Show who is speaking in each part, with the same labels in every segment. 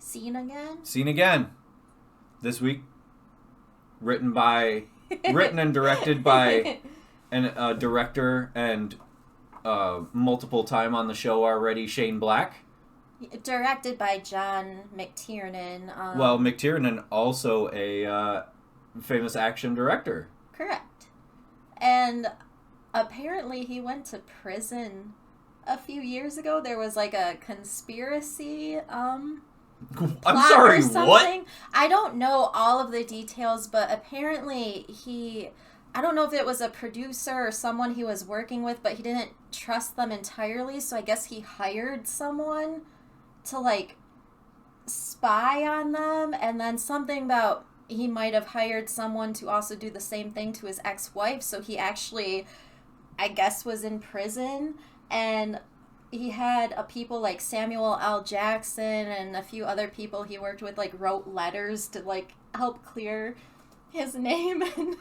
Speaker 1: Seen Again?
Speaker 2: Seen Again. This week, written and directed by a director and multiple time on the show already, Shane Black.
Speaker 1: Directed by John McTiernan.
Speaker 2: Well, McTiernan also a famous action director.
Speaker 1: Correct. And apparently he went to prison a few years ago. There was like a conspiracy
Speaker 2: I'm sorry, what?
Speaker 1: I don't know all of the details, but apparently I don't know if it was a producer or someone he was working with, but he didn't trust them entirely, so I guess he hired someone to, like, spy on them, and then something about he might have hired someone to also do the same thing to his ex-wife, so he actually, I guess, was in prison, and he had people like Samuel L. Jackson and a few other people he worked with, like, wrote letters to, like, help clear his name, and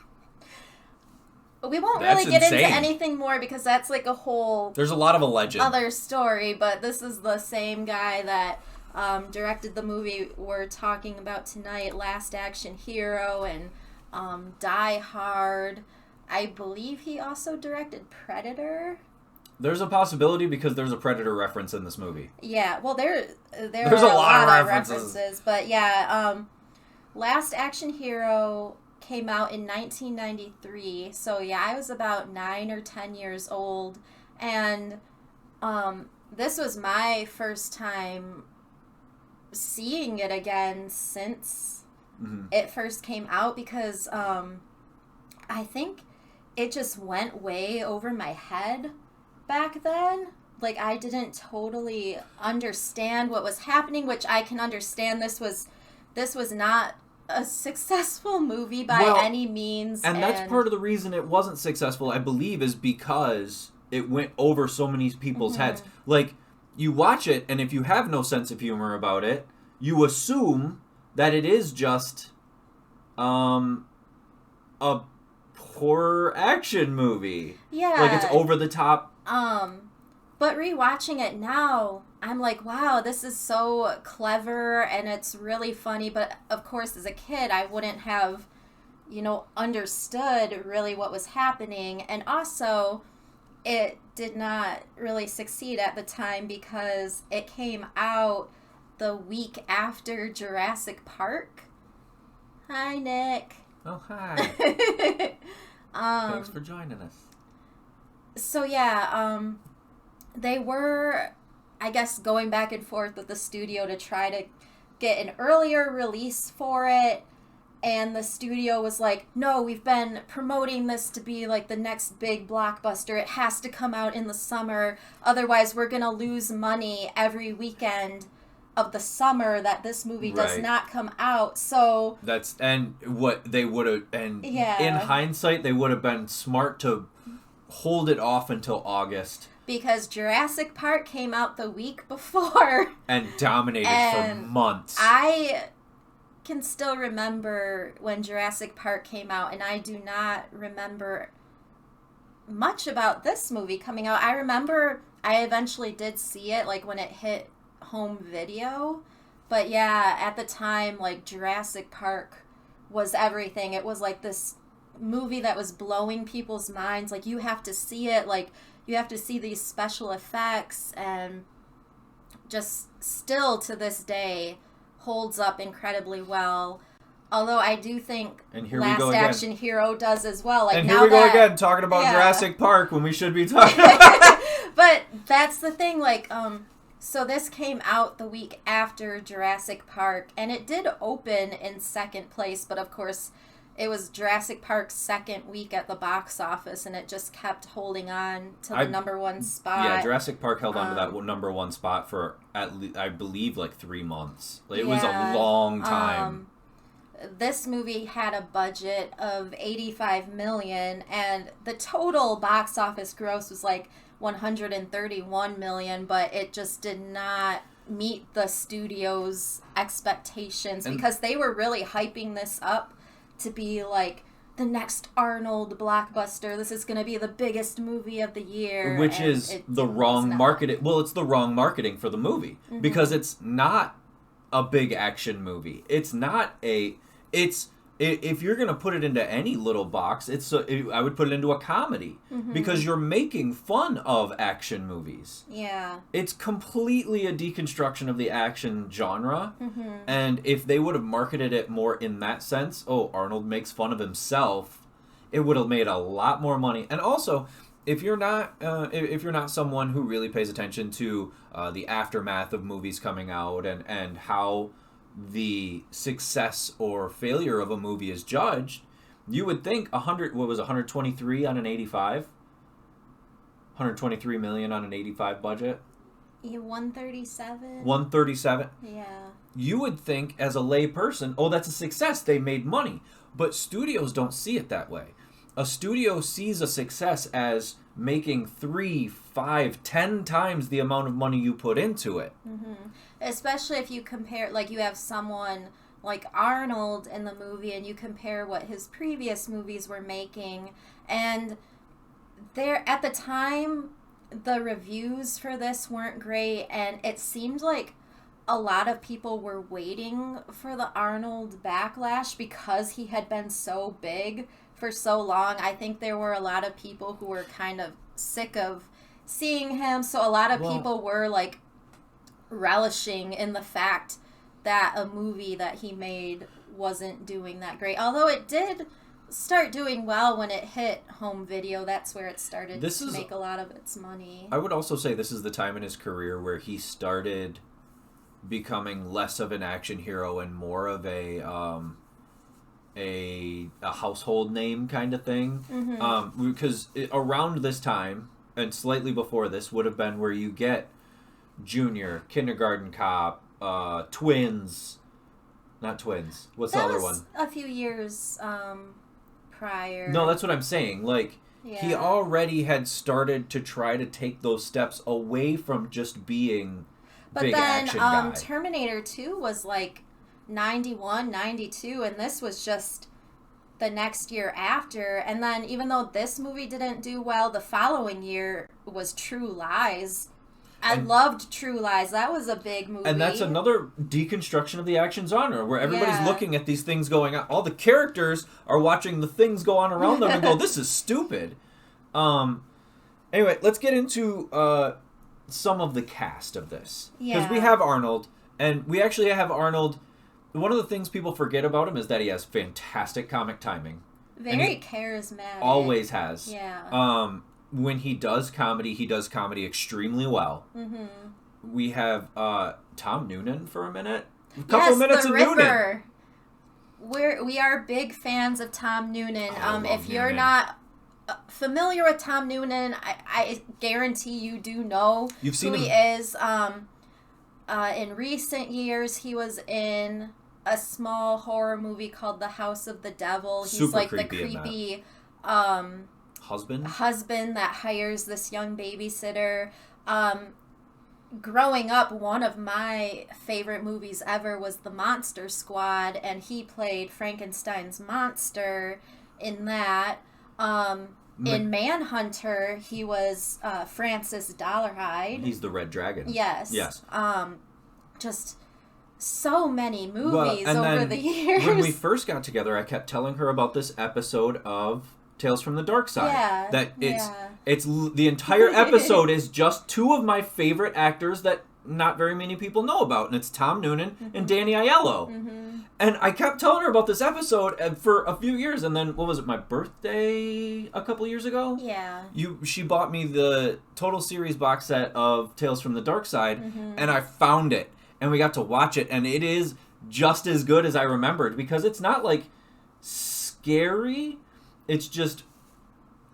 Speaker 1: we won't really get into anything more because that's like a whole...
Speaker 2: There's a lot of alleged.
Speaker 1: ...other story, but this is the same guy that directed the movie we're talking about tonight, Last Action Hero and Die Hard. I believe he also directed Predator.
Speaker 2: There's a possibility because there's a Predator reference in this movie.
Speaker 1: Yeah, well, there's a lot of references. But yeah, Last Action Hero came out in 1993, so yeah, I was about 9 or 10 years old, and this was my first time seeing it again since it first came out, because I think it just went way over my head back then. Like, I didn't totally understand what was happening, which I can understand. This was not a successful movie by any means.
Speaker 2: And that's part of the reason it wasn't successful, I believe, is because it went over so many people's heads. Like, you watch it, and if you have no sense of humor about it, you assume that it is just a horror action movie.
Speaker 1: Yeah.
Speaker 2: Like, it's over the top.
Speaker 1: But rewatching it now, I'm like, wow, this is so clever and it's really funny. But of course, as a kid, I wouldn't have, understood really what was happening. And also, it did not really succeed at the time because it came out the week after Jurassic Park. Hi, Nick.
Speaker 2: Oh, hi. Thanks for joining us.
Speaker 1: So, yeah, they were, I guess, going back and forth with the studio to try to get an earlier release for it. And the studio was like, no, we've been promoting this to be like the next big blockbuster. It has to come out in the summer. Otherwise, we're going to lose money every weekend of the summer that this movie does not come out. So
Speaker 2: in hindsight, they would have been smart to hold it off until August.
Speaker 1: Because Jurassic Park came out the week before.
Speaker 2: And dominated for months.
Speaker 1: I can still remember when Jurassic Park came out, and I do not remember much about this movie coming out. I remember I eventually did see it, like, when it hit home video. But yeah, at the time, like, Jurassic Park was everything. It was like this movie that was blowing people's minds. Like, you have to see it, like, you have to see these special effects, and just still to this day holds up incredibly well. Although I do think Last Action Hero does as well. Like,
Speaker 2: and here we go again, talking about Jurassic Park when we should be talking
Speaker 1: But that's the thing, like, so this came out the week after Jurassic Park, and it did open in second place, but of course it was Jurassic Park's second week at the box office, and it just kept holding on to the number one spot.
Speaker 2: Yeah, Jurassic Park held on to that number one spot for, I believe, like 3 months. It was a long time.
Speaker 1: This movie had a budget of $85 million, and the total box office gross was like $131 million, but it just did not meet the studio's expectations because they were really hyping this up to be like the next Arnold blockbuster. This is going to be the biggest movie of the year.
Speaker 2: Which is the wrong marketing. Well, it's the wrong marketing for the movie because it's not a big action movie. It's not a... If you're going to put it into any little box, I would put it into a comedy.
Speaker 1: Mm-hmm.
Speaker 2: Because you're making fun of action movies.
Speaker 1: Yeah.
Speaker 2: It's completely a deconstruction of the action genre.
Speaker 1: Mm-hmm.
Speaker 2: And if they would have marketed it more in that sense, Arnold makes fun of himself, it would have made a lot more money. And also, if you're not someone who really pays attention to the aftermath of movies coming out and how the success or failure of a movie is judged, you would think 123 on an 85? 123 million on an 85 budget?
Speaker 1: Yeah, 137.
Speaker 2: 137?
Speaker 1: Yeah.
Speaker 2: You would think as a lay person, that's a success, they made money. But studios don't see it that way. A studio sees a success as making 3, 5, 10 times the amount of money you put into it.
Speaker 1: Mm-hmm. Especially if you compare, like, you have someone like Arnold in the movie and you compare what his previous movies were making, and there at the time the reviews for this weren't great, and it seemed like a lot of people were waiting for the Arnold backlash because he had been so big for so long. I think there were a lot of people who were kind of sick of seeing him, so a lot of people were like relishing in the fact that a movie that he made wasn't doing that great. Although it did start doing well when it hit home video. That's where it started to make a lot of its money.
Speaker 2: I would also say this is the time in his career where he started becoming less of an action hero and more of a household name kind of thing. Mm-hmm. Because around this time and slightly before this would have been where you get Junior, Kindergarten Cop, Twins. Not Twins. What's the other one?
Speaker 1: A few years prior.
Speaker 2: No, that's what I'm saying. Like, he already had started to try to take those steps away from just being big action guy.
Speaker 1: But then Terminator 2 was like 91, 92, and this was just the next year after. And then even though this movie didn't do well, the following year was True Lies. I loved True Lies. That was a big movie.
Speaker 2: And that's another deconstruction of the action genre, where everybody's looking at these things going on. All the characters are watching the things go on around them and go, this is stupid. Anyway, let's get into some of the cast of this. Because we have Arnold, and we actually have Arnold. One of the things people forget about him is that he has fantastic comic timing.
Speaker 1: Very charismatic.
Speaker 2: Always has.
Speaker 1: Yeah.
Speaker 2: When he does comedy extremely well. Mm-hmm. We have Tom Noonan for a minute. A couple minutes of Noonan.
Speaker 1: We are big fans of Tom Noonan. If you're not familiar with Tom Noonan, I guarantee you do know
Speaker 2: You've seen
Speaker 1: who
Speaker 2: him.
Speaker 1: He is. In recent years, he was in a small horror movie called The House of the Devil. He's
Speaker 2: Super
Speaker 1: like
Speaker 2: creepy
Speaker 1: the creepy husband that hires this young babysitter. Growing up, one of my favorite movies ever was The Monster Squad, and he played Frankenstein's monster in that. In Manhunter, he was Francis Dollarhide.
Speaker 2: He's the Red Dragon.
Speaker 1: Yes.
Speaker 2: Yes.
Speaker 1: Just so many movies over the years.
Speaker 2: When we first got together, I kept telling her about this episode of Tales from the Dark Side.
Speaker 1: Yeah.
Speaker 2: That it's the entire episode is just two of my favorite actors that not very many people know about, and it's Tom Noonan and Danny Aiello. Mm-hmm. And I kept telling her about this episode for a few years, and then, what was it, my birthday a couple years ago?
Speaker 1: Yeah.
Speaker 2: She bought me the Total Series box set of Tales from the Dark Side, and I found it, and we got to watch it, and it is just as good as I remembered, because it's not, like, scary, it's just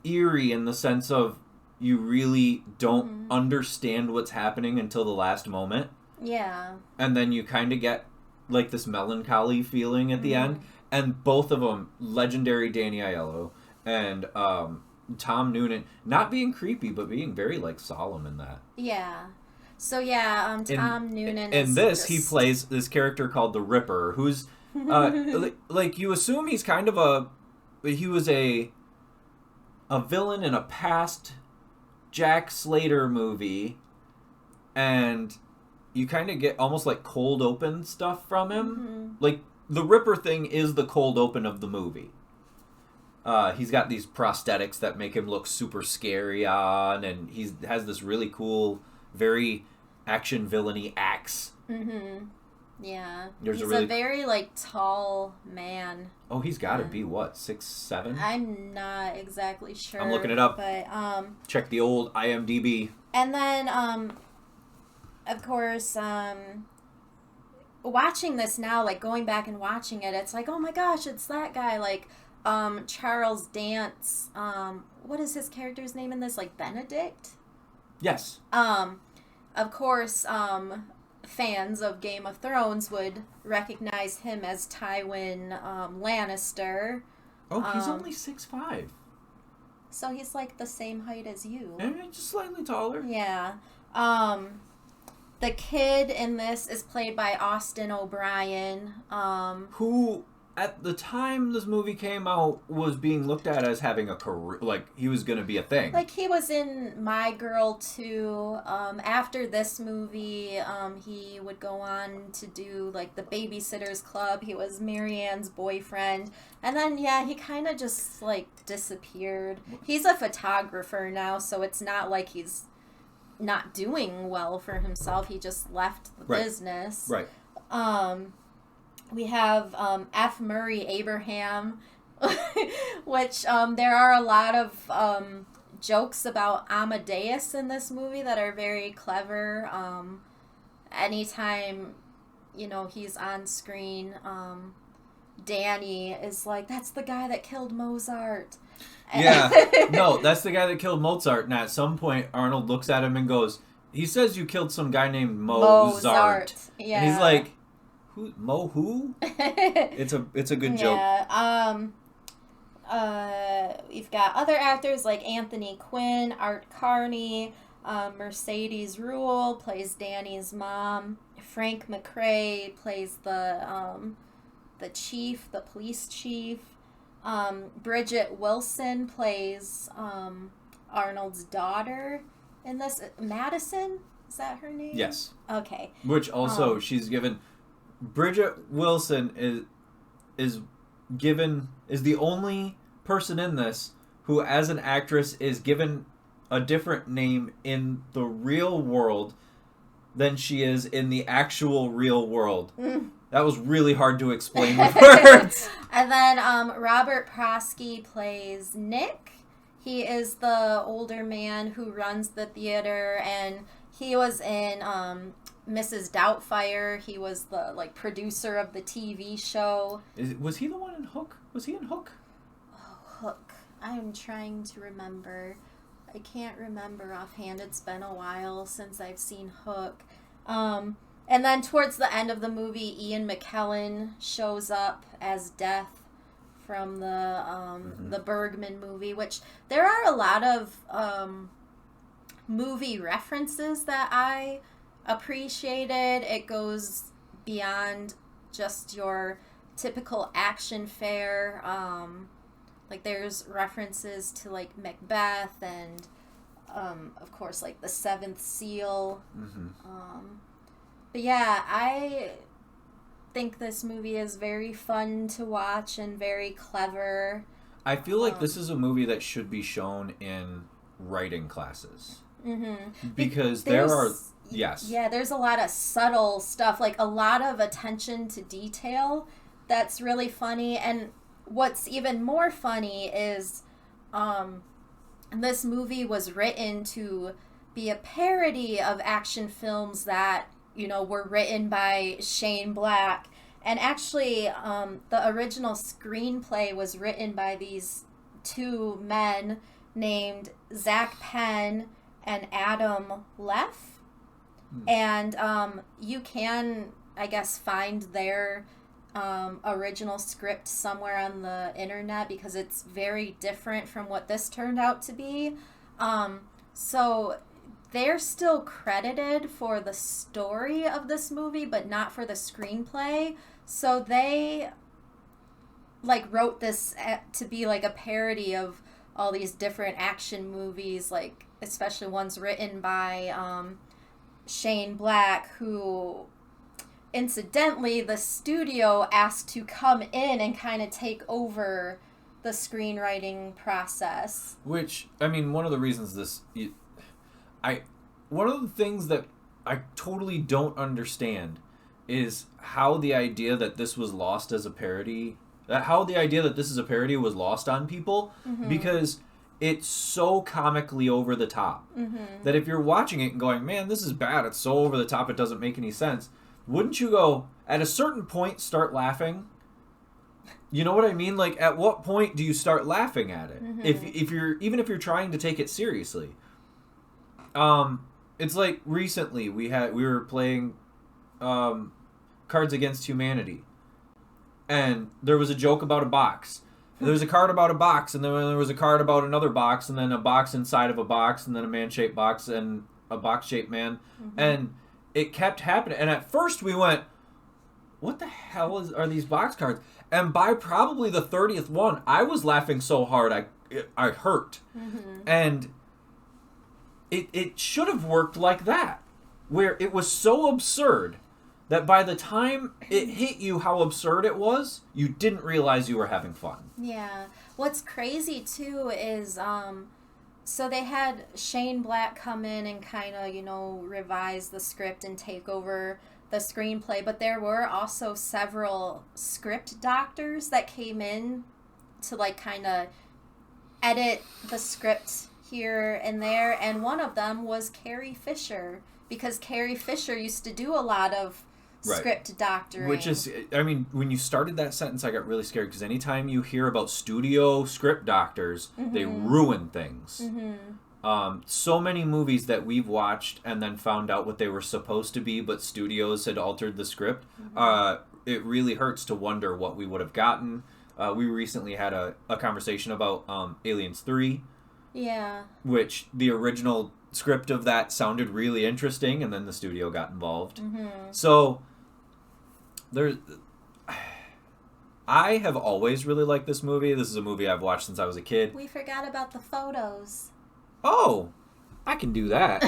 Speaker 2: eerie in the sense of you really don't understand what's happening until the last moment.
Speaker 1: Yeah.
Speaker 2: And then you kind of get like this melancholy feeling at the end. And both of them, legendary Danny Aiello and Tom Noonan, not being creepy, but being very like solemn in that.
Speaker 1: Yeah. So yeah, Tom Noonan
Speaker 2: in
Speaker 1: is
Speaker 2: this, he plays this character called the Ripper, who's like you assume he's kind of he was a villain in a past Jack Slater movie, and you kind of get almost like cold open stuff from him.
Speaker 1: Mm-hmm.
Speaker 2: Like, the Ripper thing is the cold open of the movie. He's got these prosthetics that make him look super scary on, and he has this really cool, very action villainy axe.
Speaker 1: Mm-hmm. Yeah.
Speaker 2: He's
Speaker 1: a very, like, tall man.
Speaker 2: Oh, he's got to be, what, 6'7"?
Speaker 1: I'm not exactly sure.
Speaker 2: I'm looking it up.
Speaker 1: But,
Speaker 2: check the old IMDb.
Speaker 1: And then, of course, watching this now, like, going back and watching it, it's like, oh my gosh, it's that guy, like, Charles Dance, what is his character's name in this? Like, Benedict?
Speaker 2: Yes.
Speaker 1: Of course, fans of Game of Thrones would recognize him as Tywin Lannister.
Speaker 2: Oh, he's only 6'5".
Speaker 1: So he's like the same height as you.
Speaker 2: And just slightly taller.
Speaker 1: Yeah. The kid in this is played by Austin O'Brien.
Speaker 2: Who, at the time this movie came out, was being looked at as having a career. Like, he was going to be a thing.
Speaker 1: Like, he was in My Girl 2. After this movie, he would go on to do, like, The Babysitter's Club. He was Marianne's boyfriend. And then, yeah, he kind of just, like, disappeared. He's a photographer now, so it's not like he's not doing well for himself. He just left the business.
Speaker 2: Right.
Speaker 1: We have F. Murray Abraham, which there are a lot of jokes about Amadeus in this movie that are very clever. Anytime, he's on screen, Danny is like, that's the guy that killed Mozart.
Speaker 2: Yeah. No, that's the guy that killed Mozart. And at some point, Arnold looks at him and goes, he says you killed some guy named Mozart.
Speaker 1: Yeah.
Speaker 2: And he's like, who? It's a good joke.
Speaker 1: Yeah. We've got other actors like Anthony Quinn, Art Carney, Mercedes Ruehl plays Danny's mom. Frank McRae plays the chief, the police chief. Bridget Wilson plays Arnold's daughter in this. Madison? Is that her name?
Speaker 2: Yes.
Speaker 1: Okay.
Speaker 2: Which also she's given. Bridget Wilson is the only person in this who, as an actress, is given a different name in the real world than she is in the actual real world. That was really hard to explain with words.
Speaker 1: And then Robert Prosky plays Nick. He is the older man who runs the theater, and he was in Mrs. Doubtfire. He was the producer of the TV show.
Speaker 2: Was he the one in Hook? Was he in Hook?
Speaker 1: Oh, Hook. I am trying to remember. I can't remember offhand. It's been a while since I've seen Hook. And then towards the end of the movie, Ian McKellen shows up as Death from the Bergman movie, which there are a lot of movie references that I appreciated. It goes beyond just your typical action fare. There's references to Macbeth and of course the Seventh Seal. But yeah, I think this movie is very fun to watch and very clever.
Speaker 2: I feel like this is a movie that should be shown in writing classes. Because yes.
Speaker 1: Yeah, there's a lot of subtle stuff, a lot of attention to detail that's really funny. And what's even more funny is this movie was written to be a parody of action films that were written by Shane Black. And actually, the original screenplay was written by these two men named Zach Penn and Adam Leff. And you can, I guess, find their original script somewhere on the internet because it's very different from what this turned out to be. So they're still credited for the story of this movie, but not for the screenplay. So they wrote this to be a parody of all these different action movies, especially ones written by Shane Black, who incidentally the studio asked to come in and kind of take over the screenwriting process.
Speaker 2: Which, I mean, one of the reasons one of the things that I totally don't understand is how the idea that this was lost as a parody, how the idea that this is a parody was lost on people, because it's so comically over the top that if you're watching it and going, man, this is bad, it's so over the top, it doesn't make any sense, wouldn't you go, at a certain point, start laughing? You know what I mean? Like, at what point do you start laughing at it? If you're trying to take it seriously. It's like recently we were playing Cards Against Humanity, and there was a joke about a box. There was a card about a box, and then there was a card about another box, and then a box inside of a box, and then a man-shaped box, and a box-shaped man, and it kept happening. And at first we went, what the hell are these box cards? And by probably the 30th one, I was laughing so hard I hurt. And it should have worked like that, where it was so absurd that by the time it hit you how absurd it was, you didn't realize you were having fun.
Speaker 1: Yeah. What's crazy, too, is, so they had Shane Black come in and kind of, revise the script and take over the screenplay, but there were also several script doctors that came in to, kind of edit the script here and there, and one of them was Carrie Fisher, because Carrie Fisher used to do a lot of script doctoring. Which is,
Speaker 2: I mean, when you started that sentence, I got really scared, because anytime you hear about studio script doctors, they ruin things. So many movies that we've watched and then found out what they were supposed to be, but studios had altered the script, it really hurts to wonder what we would have gotten. We recently had a conversation about Aliens 3.
Speaker 1: Yeah. Which
Speaker 2: the original script of that sounded really interesting, and then the studio got involved. So I have always really liked this movie. This is a movie I've watched since I was a kid.
Speaker 1: We forgot about the photos.
Speaker 2: Oh, I can do that.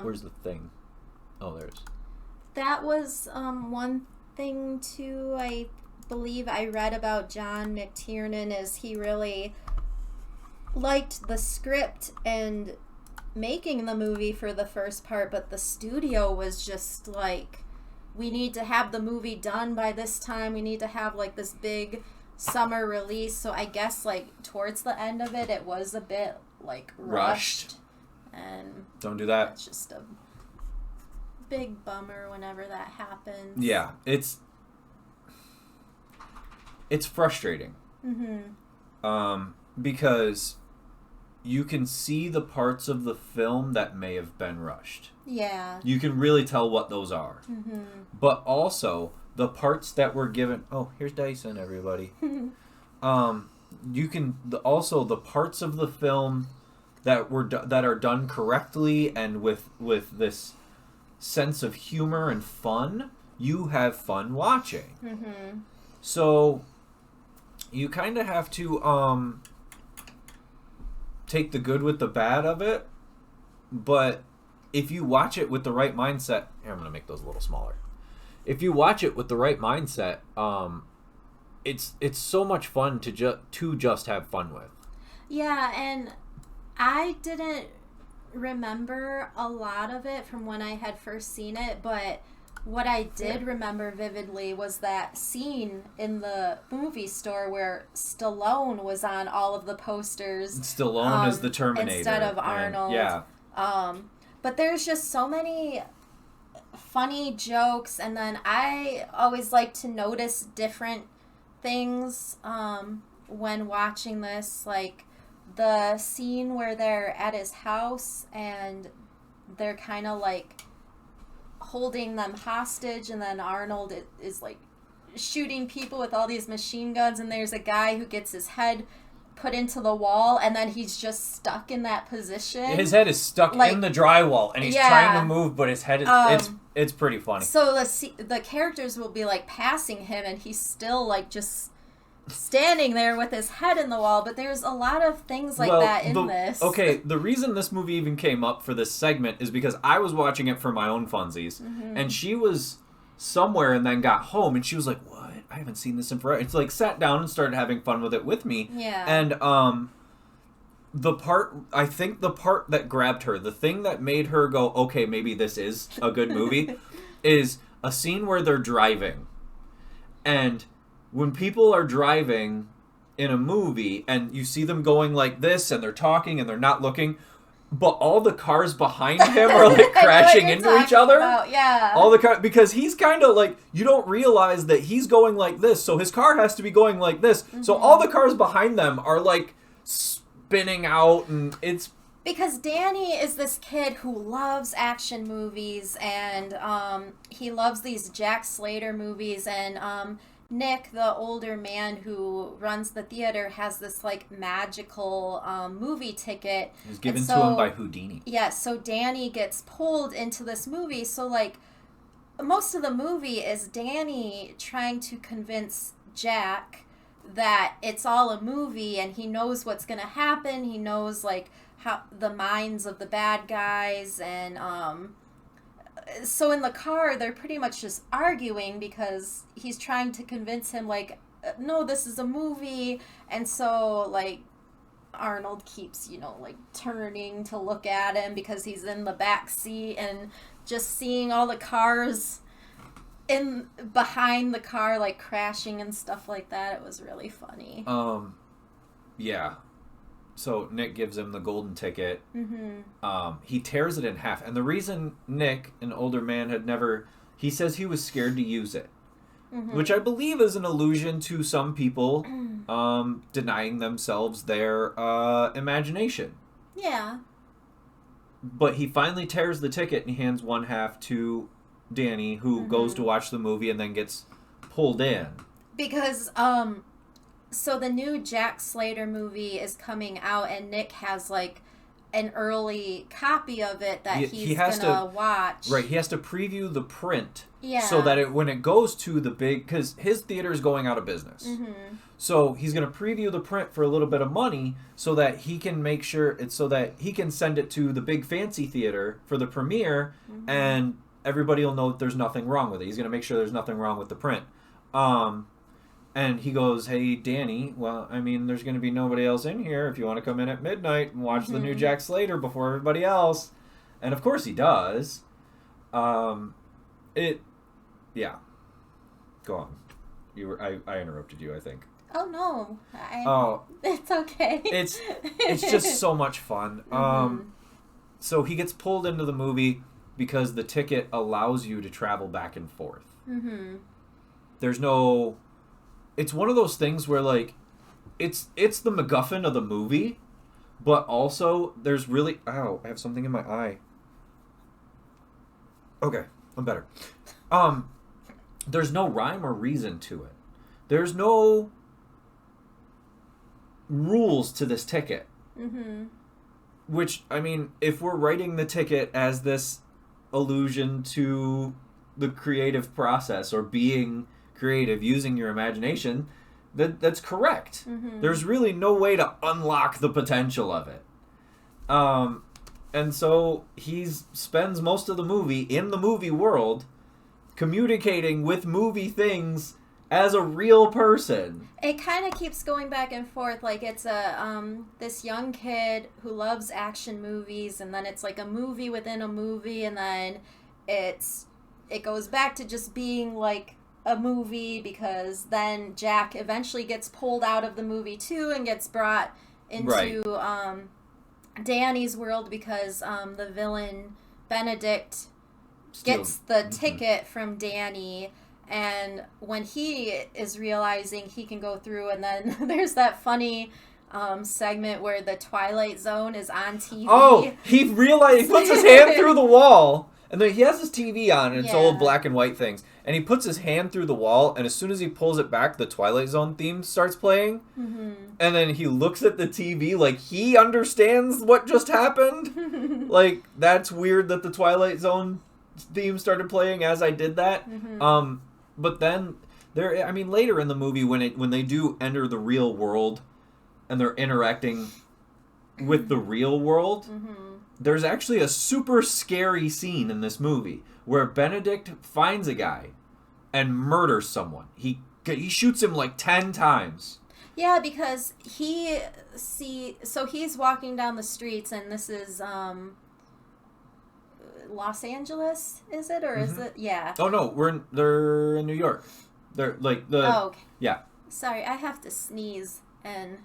Speaker 2: Where's the thing? Oh, there it is.
Speaker 1: That was one thing, too, I believe I read about John McTiernan, is he really liked the script and making the movie for the first part, but the studio was just like, we need to have the movie done by this time, we need to have this big summer release. So I guess towards the end of it, it was a bit rushed. And
Speaker 2: don't do that.
Speaker 1: It's just a big bummer whenever that happens.
Speaker 2: Yeah, it's frustrating. Because you can see the parts of the film that may have been rushed.
Speaker 1: Yeah.
Speaker 2: You can really tell what those are. But also, the parts that were given... Oh, here's Dyson, everybody. You can... Also, the parts of the film that are done correctly and with this sense of humor and fun, you have fun watching. So, you kind of have to... take the good with the bad of it, but if you watch it with the right mindset, here, I'm going to make those a little smaller. If you watch it with the right mindset, it's so much fun to just have fun with.
Speaker 1: Yeah, and I didn't remember a lot of it from when I had first seen it, but what I did remember vividly was that scene in the movie store where Stallone was on all of the posters.
Speaker 2: Stallone is the Terminator.
Speaker 1: Instead of Arnold.
Speaker 2: Yeah.
Speaker 1: But there's just so many funny jokes, and then I always like to notice different things when watching this, like the scene where they're at his house and they're kind of holding them hostage, and then Arnold is shooting people with all these machine guns, and there's a guy who gets his head put into the wall, and then he's just stuck in that position.
Speaker 2: His head is stuck in the drywall, and he's trying to move, but his head is it's pretty funny.
Speaker 1: So the characters will be passing him, and he's still just standing there with his head in the wall, but there's a lot of things like that in this.
Speaker 2: Okay, the reason this movie even came up for this segment is because I was watching it for my own funsies, and she was somewhere and then got home, and she was like, what? I haven't seen this in forever. It's like sat down and started having fun with it with me.
Speaker 1: Yeah.
Speaker 2: And I think the part that grabbed her, the thing that made her go, okay, maybe this is a good movie, is a scene where they're driving. And when people are driving in a movie and you see them going like this and they're talking and they're not looking, but all the cars behind him are like crashing into each other.
Speaker 1: Yeah.
Speaker 2: All the cars, because he's kind of like, you don't realize that he's going like this, so his car has to be going like this. So all the cars behind them are like spinning out, and it's
Speaker 1: because Danny is this kid who loves action movies, and he loves these Jack Slater movies, and Nick, the older man who runs the theater, has this like magical movie ticket.
Speaker 2: It was given to him by Houdini.
Speaker 1: Yeah, so Danny gets pulled into this movie. So like most of the movie is Danny trying to convince Jack that it's all a movie and he knows what's going to happen. He knows like how the minds of the bad guys, and so in the car, they're pretty much just arguing because he's trying to convince him, like, no, this is a movie. And so, like, Arnold keeps, like, turning to look at him because he's in the back seat, and just seeing all the cars in behind the car, like, crashing and stuff like that. It was really funny.
Speaker 2: Yeah. So Nick gives him the golden ticket. He tears it in half. And the reason Nick, an older man, he says he was scared to use it. Which I believe is an allusion to some people denying themselves their imagination.
Speaker 1: Yeah.
Speaker 2: But he finally tears the ticket and he hands one half to Danny, who goes to watch the movie and then gets pulled in.
Speaker 1: Because, so the new Jack Slater movie is coming out, and Nick has, like, an early copy of it that he's gonna watch.
Speaker 2: Right, he has to preview the print.
Speaker 1: Yeah.
Speaker 2: So that when it goes to the big... Because his theater is going out of business. So he's going to preview the print for a little bit of money so that he can make sure... It's so that he can send it to the big fancy theater for the premiere, and everybody will know that there's nothing wrong with it. He's going to make sure there's nothing wrong with the print. And he goes, hey, Danny, well, I mean, there's going to be nobody else in here if you want to come in at midnight and watch the new Jack Slater before everybody else. And, of course, he does. Yeah. Go on. I interrupted you, I think.
Speaker 1: Oh, no. It's okay.
Speaker 2: It's just so much fun. So he gets pulled into the movie because the ticket allows you to travel back and forth. There's no... It's one of those things where, like, it's the MacGuffin of the movie, but also there's really... Ow, I have something in my eye. Okay, I'm better. There's no rhyme or reason to it. There's no rules to this ticket. Which, I mean, if we're writing the ticket as this allusion to the creative process or being... creative, using your imagination, that's correct. There's really no way to unlock the potential of it. And so he spends most of the movie in the movie world communicating with movie things as a real person.
Speaker 1: It kind of keeps going back and forth. Like, it's this young kid who loves action movies, and then it's like a movie within a movie, and then it goes back to just being like a movie, because then Jack eventually gets pulled out of the movie too and gets brought into Danny's world because the villain Benedict gets the ticket from Danny, and when he is realizing he can go through, and then there's that funny segment where the Twilight Zone is on TV.
Speaker 2: Oh, he puts his hand through the wall, and then he has his TV on, and it's old black and white things. And he puts his hand through the wall, and as soon as he pulls it back, the Twilight Zone theme starts playing. And then he looks at the TV like he understands what just happened. Like, that's weird that the Twilight Zone theme started playing as I did that. But then I mean, later in the movie when they do enter the real world and they're interacting with the real world, there's actually a super scary scene in this movie where Benedict finds a guy and murders someone. He shoots him like 10 times.
Speaker 1: Yeah, because so he's walking down the streets, and this is Los Angeles, is it, or is it? Yeah.
Speaker 2: Oh no, they're in New York. They're like the.
Speaker 1: Oh, okay.
Speaker 2: Yeah.
Speaker 1: Sorry, I have to sneeze, and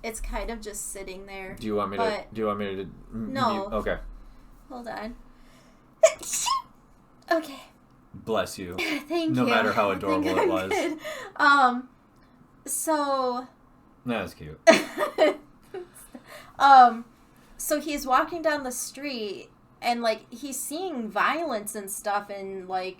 Speaker 1: it's kind of just sitting there.
Speaker 2: Do you want me to?
Speaker 1: No.
Speaker 2: Okay.
Speaker 1: Hold on. Okay.
Speaker 2: Bless you.
Speaker 1: Thank you.
Speaker 2: No matter how adorable it was.
Speaker 1: Good. So.
Speaker 2: That's cute.
Speaker 1: So he's walking down the street, and like he's seeing violence and stuff, and like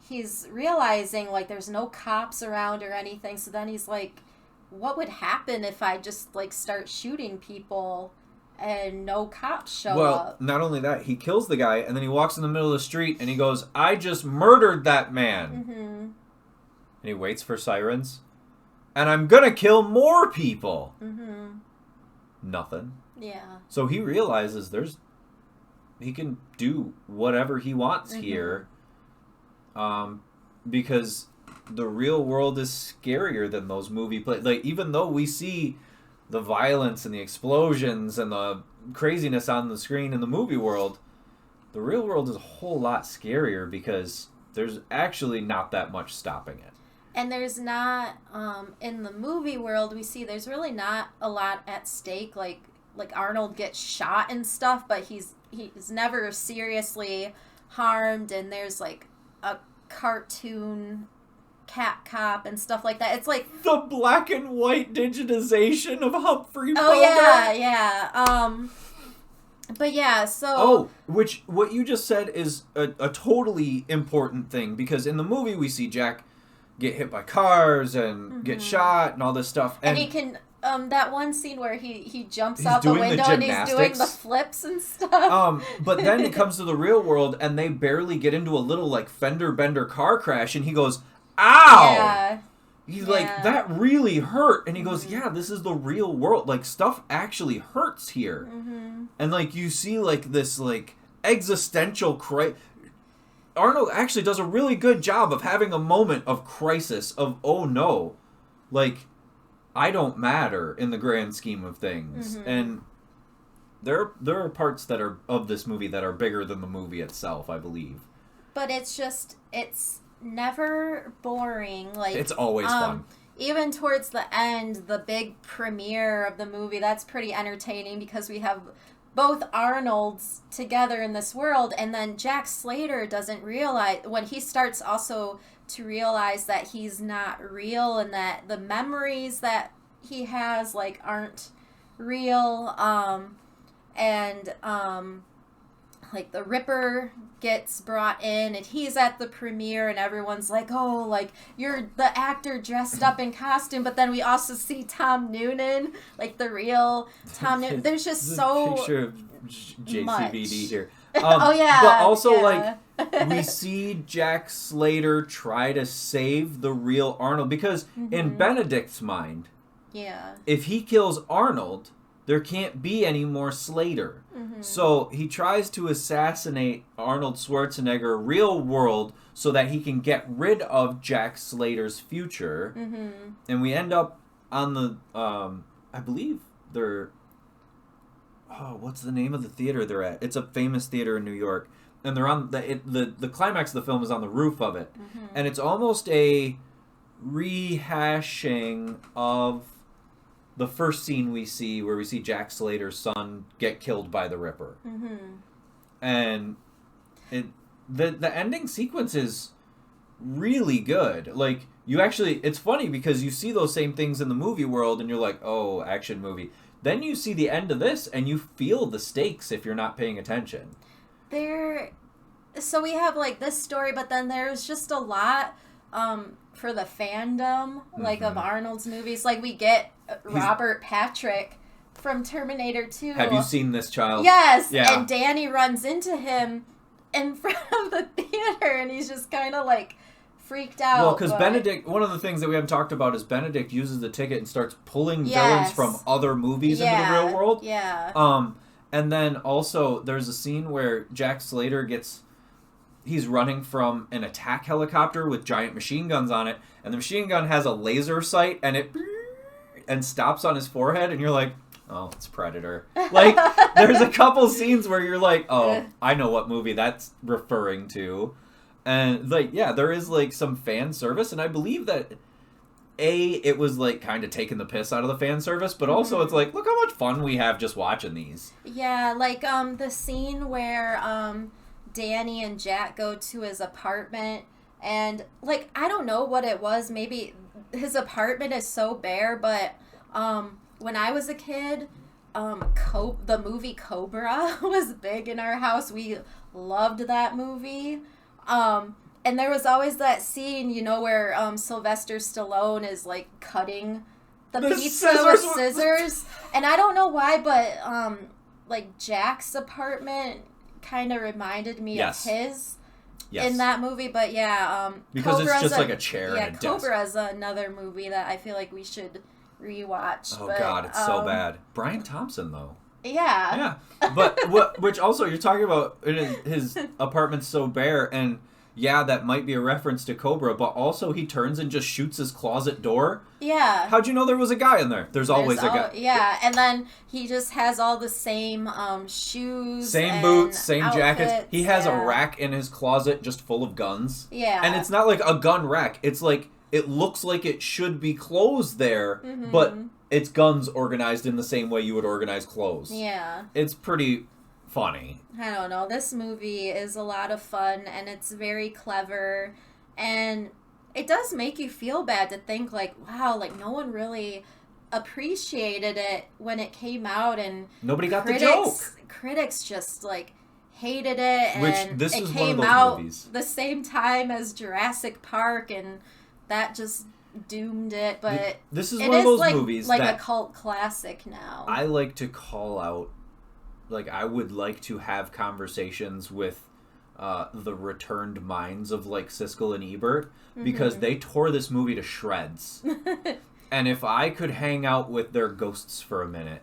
Speaker 1: he's realizing like there's no cops around or anything. So then he's like, what would happen if I just like start shooting people and no cops show up?
Speaker 2: Well, not only that, he kills the guy, and then he walks in the middle of the street and he goes, I just murdered that man. And he waits for sirens. And I'm gonna kill more people. Nothing.
Speaker 1: Yeah.
Speaker 2: So he realizes he can do whatever he wants here. Because the real world is scarier than those movie plays. Like, even though we see the violence and the explosions and the craziness on the screen in the movie world, the real world is a whole lot scarier because there's actually not that much stopping it.
Speaker 1: And there's not, in the movie world, we see there's really not a lot at stake. Like Arnold gets shot and stuff, but he's never seriously harmed, and there's like a cartoon cat cop and stuff like that. It's like
Speaker 2: the black and white digitization of Humphrey Bogart.
Speaker 1: Oh yeah. But yeah, so
Speaker 2: what you just said is a totally important thing, because in the movie we see Jack get hit by cars and get shot and all this stuff,
Speaker 1: and he can that one scene where he jumps out the window and he's doing the flips and stuff.
Speaker 2: But then it comes to the real world and they barely get into a little like fender bender car crash, and he goes, ow!
Speaker 1: Yeah.
Speaker 2: He's like, that really hurt. And he goes, yeah, this is the real world. Like, stuff actually hurts here. And, like, you see, like, this, like, existential crisis. Arnold actually does a really good job of having a moment of crisis, of, oh, no. Like, I don't matter in the grand scheme of things. And there are parts that are of this movie that are bigger than the movie itself, I believe.
Speaker 1: But it's never boring. Like,
Speaker 2: it's always fun.
Speaker 1: Even towards the end, the big premiere of the movie, that's pretty entertaining because we have both Arnolds together in this world, and then Jack Slater doesn't realize, when he starts also to realize that he's not real and that the memories that he has like aren't real, like the Ripper gets brought in and he's at the premiere and everyone's like, oh, like you're the actor dressed up in costume, but then we also see Tom Noonan, like the real Tom Noonan. There's just so
Speaker 2: picture of JCVD
Speaker 1: much
Speaker 2: here.
Speaker 1: Oh yeah.
Speaker 2: But also like we see Jack Slater try to save the real Arnold, because in Benedict's mind, if he kills Arnold, there can't be any more Slater. So he tries to assassinate Arnold Schwarzenegger real world so that he can get rid of Jack Slater's future. And we end up on the, I believe they're, what's the name of the theater they're at? It's a famous theater in New York. And they're on, the climax of the film is on the roof of it. And it's almost a rehashing of the first scene we see, where we see Jack Slater's son get killed by the Ripper. And the ending sequence is really good. Like, you actually, it's funny because you see those same things in the movie world and you're like, oh, action movie. Then you see the end of this and you feel the stakes if you're not paying attention.
Speaker 1: So we have like this story, but then there's just a lot for the fandom, like of Arnold's movies. Like we get Robert Patrick from Terminator 2.
Speaker 2: Have you seen this child?
Speaker 1: Yes.
Speaker 2: Yeah.
Speaker 1: And Danny runs into him in front of the theater and he's just kind of like freaked out.
Speaker 2: Well, because Benedict, one of the things that we haven't talked about is Benedict uses the ticket and starts pulling villains from other movies into the real world.
Speaker 1: Yeah.
Speaker 2: And then also there's a scene where Jack Slater he's running from an attack helicopter with giant machine guns on it, and the machine gun has a laser sight, and it stops on his forehead, and you're like, oh, it's Predator. Like, there's a couple scenes where you're like, oh, I know what movie that's referring to. And, like, yeah, there is, like, some fan service, and I believe that, it was, like, kind of taking the piss out of the fan service, but also it's like, look how much fun we have just watching these.
Speaker 1: Yeah, like, the scene where, Danny and Jack go to his apartment, and, like, I don't know what it was, maybe his apartment is so bare, but, when I was a kid, the movie Cobra was big in our house. We loved that movie. And there was always that scene, you know, where Sylvester Stallone is, like, cutting the pizza with scissors. And I don't know why, but, like, Jack's apartment kind of reminded me of his in that movie. But, yeah.
Speaker 2: Because
Speaker 1: Cobra's
Speaker 2: it's just like a chair and a desk.
Speaker 1: Cobra's another movie that I feel like we should rewatch.
Speaker 2: Oh, God, it's so bad. Brian Thompson, though.
Speaker 1: Yeah.
Speaker 2: Yeah. But, which also, you're talking about his apartment's so bare, and yeah, that might be a reference to Cobra, but also he turns and just shoots his closet door.
Speaker 1: Yeah.
Speaker 2: How'd you know there was a guy in there? There's always a guy.
Speaker 1: Yeah, and then he just has all the same shoes,
Speaker 2: same boots, same
Speaker 1: outfits.
Speaker 2: jackets. He has a rack in his closet just full of guns.
Speaker 1: Yeah.
Speaker 2: And it's not like a gun rack. It's like, it looks like it should be clothes there, but it's guns organized in the same way you would organize clothes.
Speaker 1: Yeah.
Speaker 2: It's pretty funny.
Speaker 1: I don't know. This movie is a lot of fun, and it's very clever, and it does make you feel bad to think, like, wow, like, no one really appreciated it when it came out, and
Speaker 2: nobody got the joke.
Speaker 1: Critics just, like, hated it, and
Speaker 2: Which, this
Speaker 1: it
Speaker 2: is
Speaker 1: came
Speaker 2: one of those
Speaker 1: out
Speaker 2: movies.
Speaker 1: the same time as Jurassic Park, and that just doomed it. But
Speaker 2: this is one of those
Speaker 1: like,
Speaker 2: movies
Speaker 1: like
Speaker 2: that
Speaker 1: a cult classic now.
Speaker 2: I like to call out. Like, I would like to have conversations with the returned minds of, like, Siskel and Ebert, because they tore this movie to shreds. And if I could hang out with their ghosts for a minute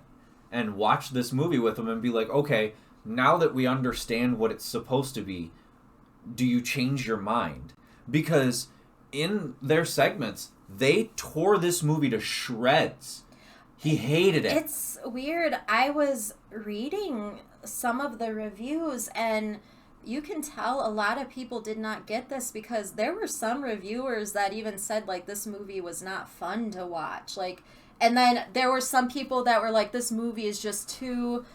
Speaker 2: and watch this movie with them and be like, okay, now that we understand what it's supposed to be, do you change your mind? Because in their segments, they tore this movie to shreds. He hated it.
Speaker 1: It's weird. I was reading some of the reviews, and you can tell a lot of people did not get this, because there were some reviewers that even said, like, this movie was not fun to watch. Like, and then there were some people that were like, this movie is just too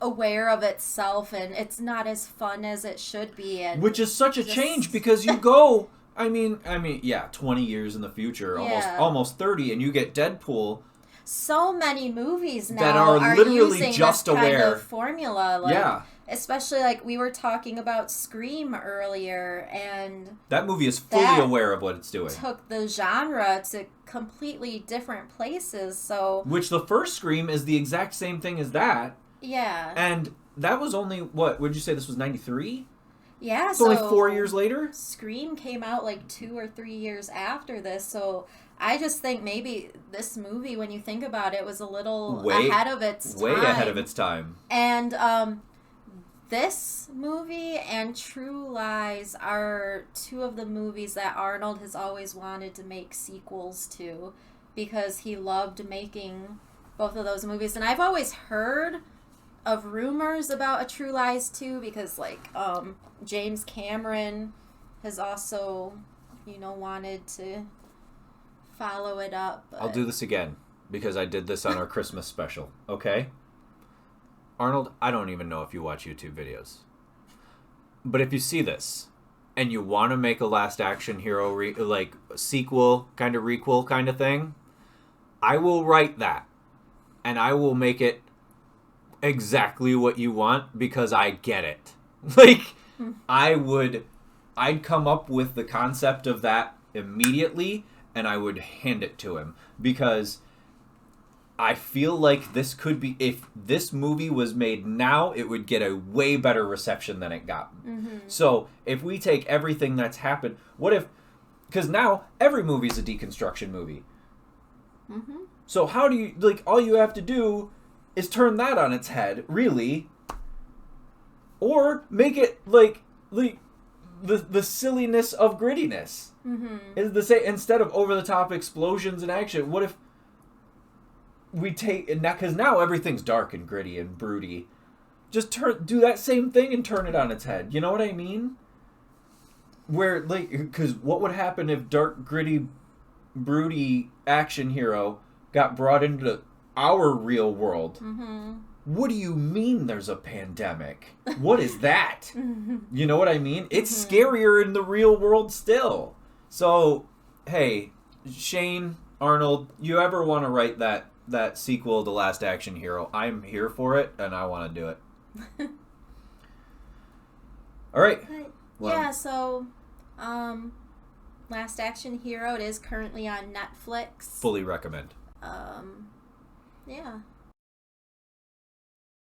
Speaker 1: aware of itself, and it's not as fun as it should be. And
Speaker 2: which is such a change, because you go, I mean, yeah, 20 years in the future, almost 30, and you get Deadpool.
Speaker 1: So many movies now
Speaker 2: that are literally
Speaker 1: using
Speaker 2: just
Speaker 1: this
Speaker 2: aware
Speaker 1: kind of formula. Like,
Speaker 2: yeah.
Speaker 1: Especially, like, we were talking about Scream earlier, and
Speaker 2: that movie is fully aware of what it's doing.
Speaker 1: Took the genre to completely different places. So,
Speaker 2: which the first Scream is the exact same thing as that.
Speaker 1: Yeah.
Speaker 2: And that was only, what would you say, this was 93?
Speaker 1: Yeah,
Speaker 2: it's only 4 years later?
Speaker 1: Scream came out like 2 or 3 years after this, so I just think maybe this movie, when you think about it, was a little ahead of its time.
Speaker 2: Way ahead of its time.
Speaker 1: And this movie and True Lies are two of the movies that Arnold has always wanted to make sequels to, because he loved making both of those movies. And I've always heard of rumors about a True Lies 2, because, like, James Cameron has also, you know, wanted to follow it up. But...
Speaker 2: I'll do this again, because I did this on our Christmas special, okay? Arnold, I don't even know if you watch YouTube videos. But if you see this, and you want to make a Last Action Hero, like, sequel, kind of requel kind of thing, I will write that. And I will make it exactly what you want, because I get it. Like, I'd come up with the concept of that immediately, and I would hand it to him, because I feel like this could be, if this movie was made now, it would get a way better reception than it got. So if we take everything that's happened, what if Because now every movie's a deconstruction movie.
Speaker 1: Mm-hmm.
Speaker 2: So how do you, like, all you have to do is turn that on its head, really. Or make it, like the silliness of grittiness.
Speaker 1: Mm-hmm.
Speaker 2: Is the same, instead of over-the-top explosions and action, what if we take, because now everything's dark and gritty and broody. Just do that same thing and turn it on its head. You know what I mean? Where, like, because what would happen if dark, gritty, broody action hero got brought into our real world?
Speaker 1: Mm-hmm.
Speaker 2: What do you mean there's a pandemic? What is that? You know what I mean? It's scarier in the real world still. So, hey, Shane, Arnold, you ever want to write that sequel to Last Action Hero, I'm here for it, and I want to do it. All right.
Speaker 1: Well, yeah, so Last Action Hero, it is currently on Netflix.
Speaker 2: Fully recommend.
Speaker 1: Yeah.